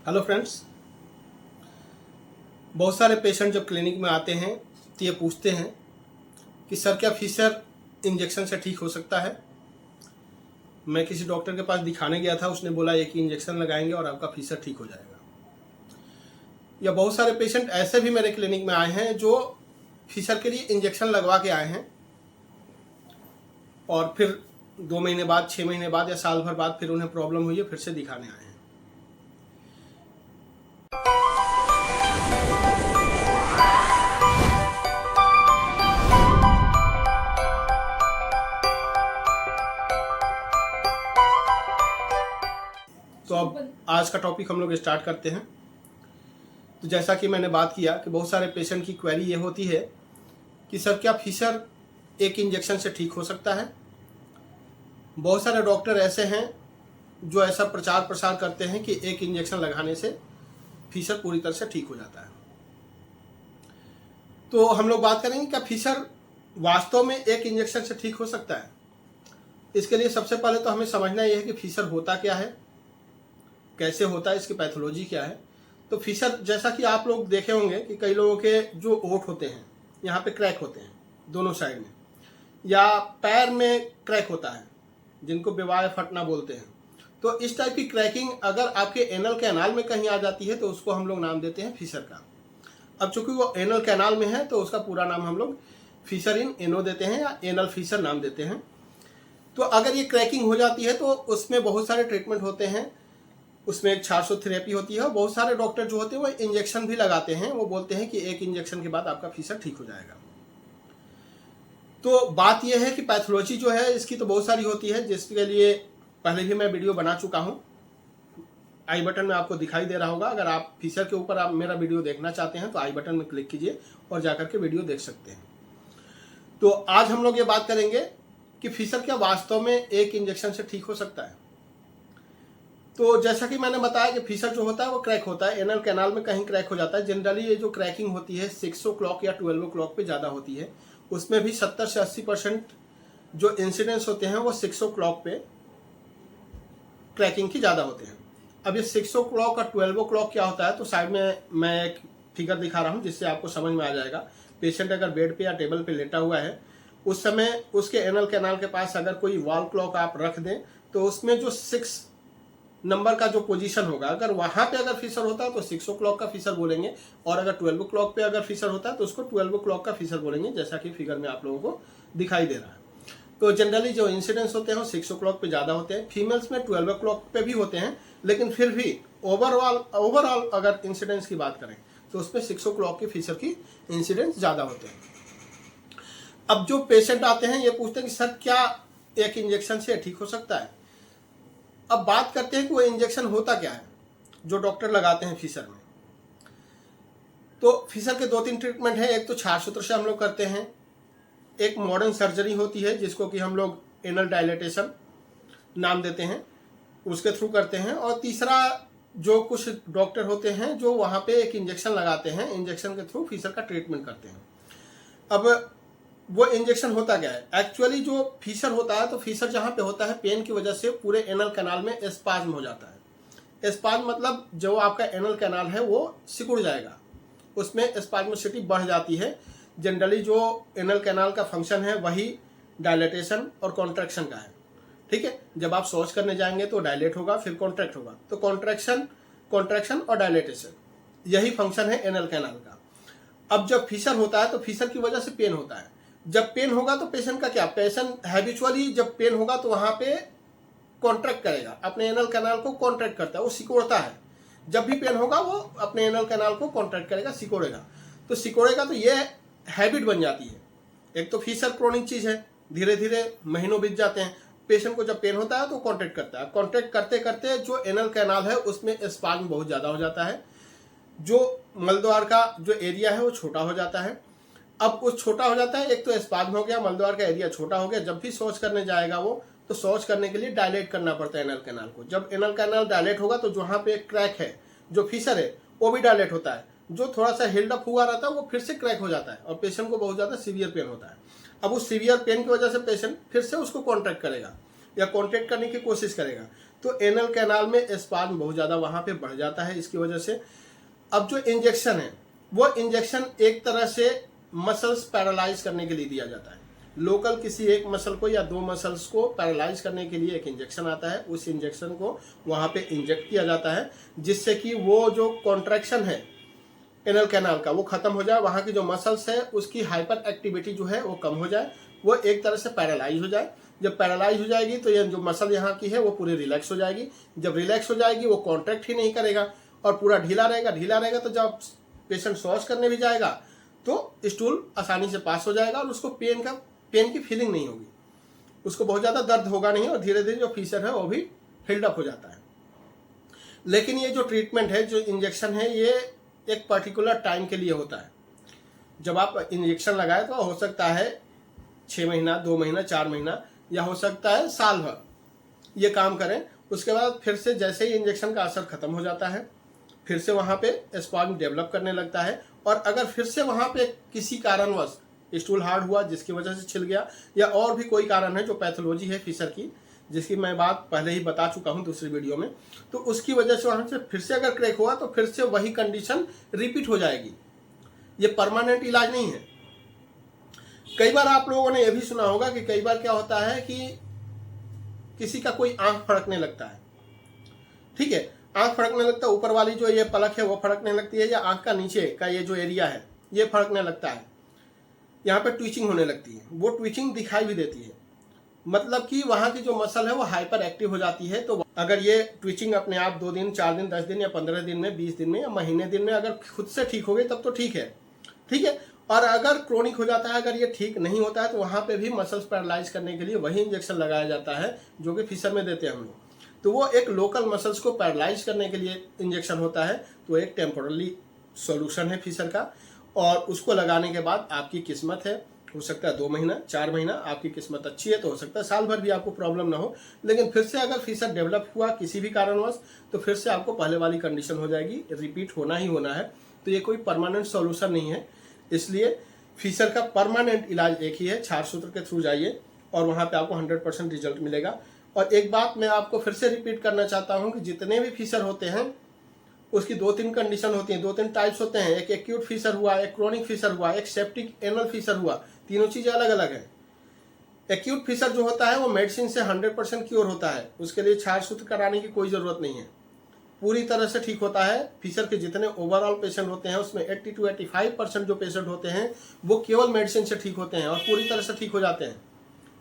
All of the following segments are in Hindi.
हेलो फ्रेंड्स, बहुत सारे पेशेंट जब क्लिनिक में आते हैं तो ये पूछते हैं कि सर क्या फीसर इंजेक्शन से ठीक हो सकता है। मैं किसी डॉक्टर के पास दिखाने गया था, उसने बोला एक ही इंजेक्शन लगाएंगे और आपका फीसर ठीक हो जाएगा। या बहुत सारे पेशेंट ऐसे भी मेरे क्लिनिक में आए हैं जो फीसर के लिए इंजेक्शन लगवा के आए हैं और फिर 2 महीने बाद, 6 महीने बाद या साल भर बाद फिर उन्हें प्रॉब्लम हुई है, फिर से दिखाने आए हैं। तो अब आज का टॉपिक हम लोग स्टार्ट करते हैं। तो जैसा कि मैंने बात किया कि बहुत सारे पेशेंट की क्वेरी ये होती है कि सर क्या फीसर एक इंजेक्शन से ठीक हो सकता है। बहुत सारे डॉक्टर ऐसे हैं जो ऐसा प्रचार प्रसार करते हैं कि एक इंजेक्शन लगाने से फीसर पूरी तरह से ठीक हो जाता है। तो हम लोग बात करेंगे क्या फीसर वास्तव में एक इंजेक्शन से ठीक हो सकता है। इसके लिए सबसे पहले तो हमें समझना यह है कि फीसर होता क्या है, कैसे होता है, इसकी पैथोलॉजी क्या है। तो फीसर जैसा कि आप लोग देखे होंगे कि कई लोगों के जो ओठ होते हैं यहाँ पे क्रैक होते हैं दोनों साइड में, या पैर में क्रैक होता है जिनको विवाह फटना बोलते हैं। तो इस टाइप की क्रैकिंग अगर आपके एनल कैनाल में कहीं आ जाती है तो उसको हम लोग नाम देते हैं फीसर का। अब चूंकि वो एनल कैनाल में है तो उसका पूरा नाम हम लोग फीसर इन एनो देते हैं या एनल फीसर नाम देते हैं। तो अगर ये क्रैकिंग हो जाती है तो उसमें बहुत सारे ट्रीटमेंट होते हैं। उसमें एक छारसो थेरेपी होती है और बहुत सारे डॉक्टर जो होते हैं वो इंजेक्शन भी लगाते हैं। वो बोलते हैं कि एक इंजेक्शन के बाद आपका फीसर ठीक हो जाएगा। तो बात यह है कि पैथोलॉजी जो है इसकी तो बहुत सारी होती है, जिसके लिए पहले भी मैं वीडियो बना चुका हूं। आई बटन में आपको दिखाई दे रहा होगा। अगर आप फीसर के ऊपर आप मेरा वीडियो देखना चाहते हैं तो आई बटन में क्लिक कीजिए और जाकर के वीडियो देख सकते हैं। तो आज हम लोग ये बात करेंगे कि फीसर क्या वास्तव में एक इंजेक्शन से ठीक हो सकता है। तो जैसा कि मैंने बताया कि फीसर जो होता है वो क्रैक होता है, एनल कैनाल में कहीं क्रैक हो जाता है। जनरली ये जो क्रैकिंग होती है 6 o'clock या 12 o'clock पे ज़्यादा होती है। उसमें भी 70 से 80% जो इंसिडेंट्स होते हैं वो 6 o'clock पे क्रैकिंग की ज़्यादा होते हैं। अब ये 6 o'clock और 12 o'clock क्या होता है, तो साइड में मैं एक फिगर दिखा रहा हूँ जिससे आपको समझ में आ जाएगा। पेशेंट अगर बेड पे या टेबल पे लेटा हुआ है, उस समय उसके एनल कैनाल के पास अगर कोई वॉल क्लॉक आप रख दें तो उसमें जो 6 नंबर का जो पोजीशन होगा, अगर वहां पे अगर फीसर होता है तो 6 o'clock का फीसर बोलेंगे, और अगर 12 o'clock पे अगर फीसर होता है तो उसको 12 o'clock का फीसर बोलेंगे, जैसा कि फिगर में आप लोगों को दिखाई दे रहा है। तो जनरली जो इंसिडेंट्स होते हैं वो 6 o'clock पे ज़्यादा होते हैं। फीमेल्स में 12 o'clock पे भी होते हैं, लेकिन फिर भी ओवरऑल अगर इंसिडेंट्स की बात करें तो उसमें 6 o'clock के फीसर की इंसिडेंट्स ज़्यादा होते हैं। अब जो पेशेंट आते हैं ये पूछते हैं कि सर क्या एक इंजेक्शन से ठीक हो सकता है। अब बात करते हैं कि वो इंजेक्शन होता क्या है जो डॉक्टर लगाते हैं फीसर में। तो फीसर के 2-3 ट्रीटमेंट हैं। एक तो छारसूत्र से हम लोग करते हैं, एक मॉडर्न सर्जरी होती है जिसको कि हम लोग एनल डायलेटेशन नाम देते हैं, उसके थ्रू करते हैं। और तीसरा जो कुछ डॉक्टर होते हैं जो वहाँ पे एक इंजेक्शन लगाते हैं, इंजेक्शन के थ्रू फीसर का ट्रीटमेंट करते हैं। अब वो इंजेक्शन होता क्या है, एक्चुअली जो फीसर होता है तो फीसर जहाँ पे होता है पेन की वजह से पूरे एनल कैनाल में स्पाज्म हो जाता है। स्पाज्म मतलब जो आपका एनल कैनाल है वो सिकुड़ जाएगा, उसमें स्पाज्मोसिटी बढ़ जाती है। जनरली जो एनल कैनाल का फंक्शन है वही डायलेटेशन और कॉन्ट्रैक्शन का है। ठीक है, जब आप शौच करने जाएंगे तो डायलेट होगा, फिर कॉन्ट्रैक्ट होगा। तो कॉन्ट्रैक्शन और डायलेटेशन यही फंक्शन है एनल कैनाल का। अब जब फीसर होता है तो फीसर की वजह से पेन होता है। जब पेन होगा तो पेशेंट का क्या, पेशेंट हैबिचुअली जब पेन होगा तो वहां पे कॉन्ट्रैक्ट करेगा, अपने एनल कैनाल को कॉन्ट्रैक्ट करता है, वो सिकोड़ता है। जब भी पेन होगा वो अपने एनल कैनाल को कॉन्ट्रैक्ट करेगा, सिकोड़ेगा। तो सिकोड़ेगा तो ये हैबिट बन जाती है। एक तो फीसर क्रोनिक चीज है, धीरे धीरे महीनों बीत जाते हैं। पेशेंट को जब पेन होता है तो कॉन्ट्रैक्ट करता है, कॉन्ट्रैक्ट करते करते जो एनल कैनाल है उसमें स्पाज्म बहुत ज्यादा हो जाता है। जो मलद्वार का जो एरिया है वो छोटा हो जाता है। अब वो छोटा हो जाता है, एक तो स्पाज्म हो गया, मलद्वार का एरिया छोटा हो गया। जब भी शौच करने जाएगा वो, तो शौच करने के लिए डायलेट करना पड़ता है एनल कैनाल को। जब एनल कैनाल डायलेट होगा तो जहाँ पे क्रैक है, जो फीसर है वो भी डायलेट होता है। जो थोड़ा सा हिल्ड अप हुआ रहता है वो फिर से क्रैक हो जाता है और पेशेंट को बहुत ज़्यादा सीवियर पेन होता है। अब उस सीवियर पेन की वजह से पेशेंट फिर से उसको कॉन्ट्रैक्ट करेगा या कॉन्ट्रैक्ट करने की कोशिश करेगा। तो एनल कैनाल में स्पाज्म बहुत ज़्यादा वहाँ पे बढ़ जाता है इसकी वजह से। अब जो इंजेक्शन है वो इंजेक्शन एक तरह से मसल्स पैरालाइज करने के लिए दिया जाता है। लोकल किसी एक मसल को या दो मसल्स को पैरालाइज करने के लिए एक इंजेक्शन आता है, उस इंजेक्शन को वहाँ पे इंजेक्ट किया जाता है जिससे कि वो जो कॉन्ट्रैक्शन है एनल कैनाल का वो खत्म हो जाए, वहाँ की जो मसल्स है उसकी हाइपर एक्टिविटी जो है वो कम हो जाए, वो एक तरह से पैरालाइज हो जाए। जब पैरालाइज हो जाएगी तो ये जो मसल यहाँ की है वो पूरी रिलैक्स हो जाएगी। जब रिलैक्स हो जाएगी वो कॉन्ट्रैक्ट ही नहीं करेगा और पूरा ढीला रहेगा तो जब पेशेंट शौच करने भी जाएगा तो स्टूल आसानी से पास हो जाएगा और उसको पेन की फीलिंग नहीं होगी, उसको बहुत ज़्यादा दर्द होगा नहीं और धीरे धीरे जो फीसर है वो भी हिल्ड अप हो जाता है। लेकिन ये जो ट्रीटमेंट है, जो इंजेक्शन है, ये एक पर्टिकुलर टाइम के लिए होता है। जब आप इंजेक्शन लगाए तो हो सकता है 6 महीना, 2 महीना, 4 महीना या हो सकता है साल भर ये काम करें। उसके बाद फिर से जैसे ही इंजेक्शन का असर खत्म हो जाता है फिर से वहाँ पे स्पाज्म डेवलप करने लगता है और अगर फिर से वहाँ पे किसी कारणवश स्टूल हार्ड हुआ जिसकी वजह से छिल गया या और भी कोई कारण है जो पैथोलॉजी है फिशर की, जिसकी मैं बात पहले ही बता चुका हूँ दूसरी वीडियो में, तो उसकी वजह से वहाँ से फिर से अगर क्रैक हुआ तो फिर से वही कंडीशन रिपीट हो जाएगी। ये परमानेंट इलाज नहीं है। कई बार आप लोगों ने यह भी सुना होगा कि कई बार क्या होता है कि किसी का कोई आंख फड़कने लगता है, ठीक है, आंख फड़कने लगता है, ऊपर वाली जो ये पलक है वो फड़कने लगती है या आंख का नीचे का ये जो एरिया है ये फड़कने लगता है, यहाँ पे ट्विचिंग होने लगती है, वो ट्विचिंग दिखाई भी देती है, मतलब कि वहाँ की जो मसल है वो हाइपर एक्टिव हो जाती है। तो अगर ये ट्विचिंग अपने आप 2 दिन, 4 दिन, 10 दिन या 15 दिन में, 20 दिन में या महीने दिन में अगर खुद से ठीक हो गई तब तो ठीक है, ठीक है। और अगर क्रोनिक हो जाता है, अगर ये ठीक नहीं होता है तो वहाँ पे भी मसल्स पैरालाइज करने के लिए वही इंजेक्शन लगाया जाता है जो कि फिशर में देते हैं हम लोग। तो वो एक लोकल मसल्स को पैरालाइज करने के लिए इंजेक्शन होता है, तो एक टेम्पोरली सॉल्यूशन है फिशर का। और उसको लगाने के बाद आपकी किस्मत है, हो सकता है 2 महीना, 4 महीना, आपकी किस्मत अच्छी है तो हो सकता है साल भर भी आपको प्रॉब्लम ना हो। लेकिन फिर से अगर फिशर डेवलप हुआ किसी भी कारणवश तो फिर से आपको पहले वाली कंडीशन हो जाएगी, रिपीट होना ही होना है। तो ये कोई परमानेंट सॉल्यूशन नहीं है, इसलिए फिशर का परमानेंट इलाज एक ही है, क्षार सूत्र के थ्रू जाइए और वहाँ पे आपको 100% रिजल्ट मिलेगा। और एक बात मैं आपको फिर से रिपीट करना चाहता हूँ कि जितने भी फिशर होते हैं उसकी 2-3 कंडीशन होती हैं, 2-3 टाइप्स होते हैं। एक एक्यूट फिशर हुआ, एक क्रोनिक फिशर हुआ, एक सेप्टिक एनल फिशर हुआ, तीनों चीज़ें अलग अलग हैं। एक्यूट फिशर जो होता है वो मेडिसिन से 100% क्योर होता है, उसके लिए क्षार सूत्र कराने की कोई ज़रूरत नहीं है, पूरी तरह से ठीक होता है। फिशर के जितने ओवरऑल पेशेंट होते हैं उसमें 80 to 85% जो पेशेंट होते हैं वो केवल मेडिसिन से ठीक होते हैं और पूरी तरह से ठीक हो जाते हैं।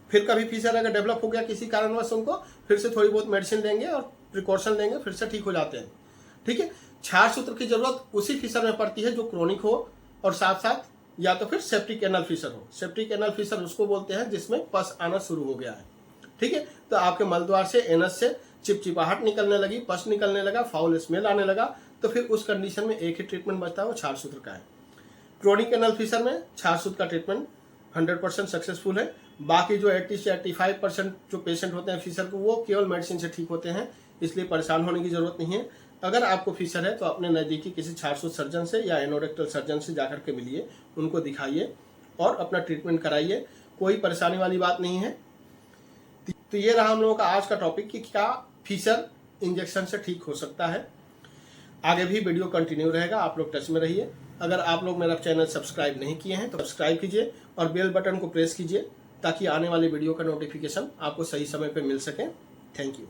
फिर कभी फिशर अगर डेवलप हो गया किसी कारणवश उनको फिर से थोड़ी बहुत मेडिसिन लेंगे और प्रिकॉशन लेंगे, फिर से ठीक हो जाते हैं, ठीक है। क्षार सूत्र की जरूरत उसी फिशर में पड़ती है जो क्रोनिक हो और साथ साथ या तो फिर सेप्टिक एनल फिशर हो। सेप्टिक एनल फिशर उसको बोलते हैं जिसमें पस आना शुरू हो गया है, ठीक है। तो आपके मलद्वार से, एनस से चिपचिपाहट निकलने लगी, पस निकलने लगा, फाउल स्मेल आने लगा, तो फिर उस कंडीशन में एक ही ट्रीटमेंट बचता है, वो क्षार सूत्र का है। क्रोनिक एनल फिशर में क्षार सूत्र का ट्रीटमेंट 100% सक्सेसफुल है। बाकी जो 80 से 85% जो पेशेंट होते हैं फिशर को वो केवल मेडिसिन से ठीक होते हैं, इसलिए परेशान होने की जरूरत नहीं है। अगर आपको फिशर है तो अपने नज़दीकी किसी क्षार सूत्र सर्जन से या एनोरेक्टल सर्जन से जाकर के मिलिए, उनको दिखाइए और अपना ट्रीटमेंट कराइए, कोई परेशानी वाली बात नहीं है। तो ये रहा हम लोगों का आज का टॉपिक कि क्या फिशर इंजेक्शन से ठीक हो सकता है। आगे भी वीडियो कंटिन्यू रहेगा, आप लोग टच में रहिए। अगर आप लोग मेरा चैनल सब्सक्राइब नहीं किए हैं तो सब्सक्राइब कीजिए और बेल बटन को प्रेस कीजिए ताकि आने वाली वीडियो का नोटिफिकेशन आपको सही समय पर मिल सके। Thank you.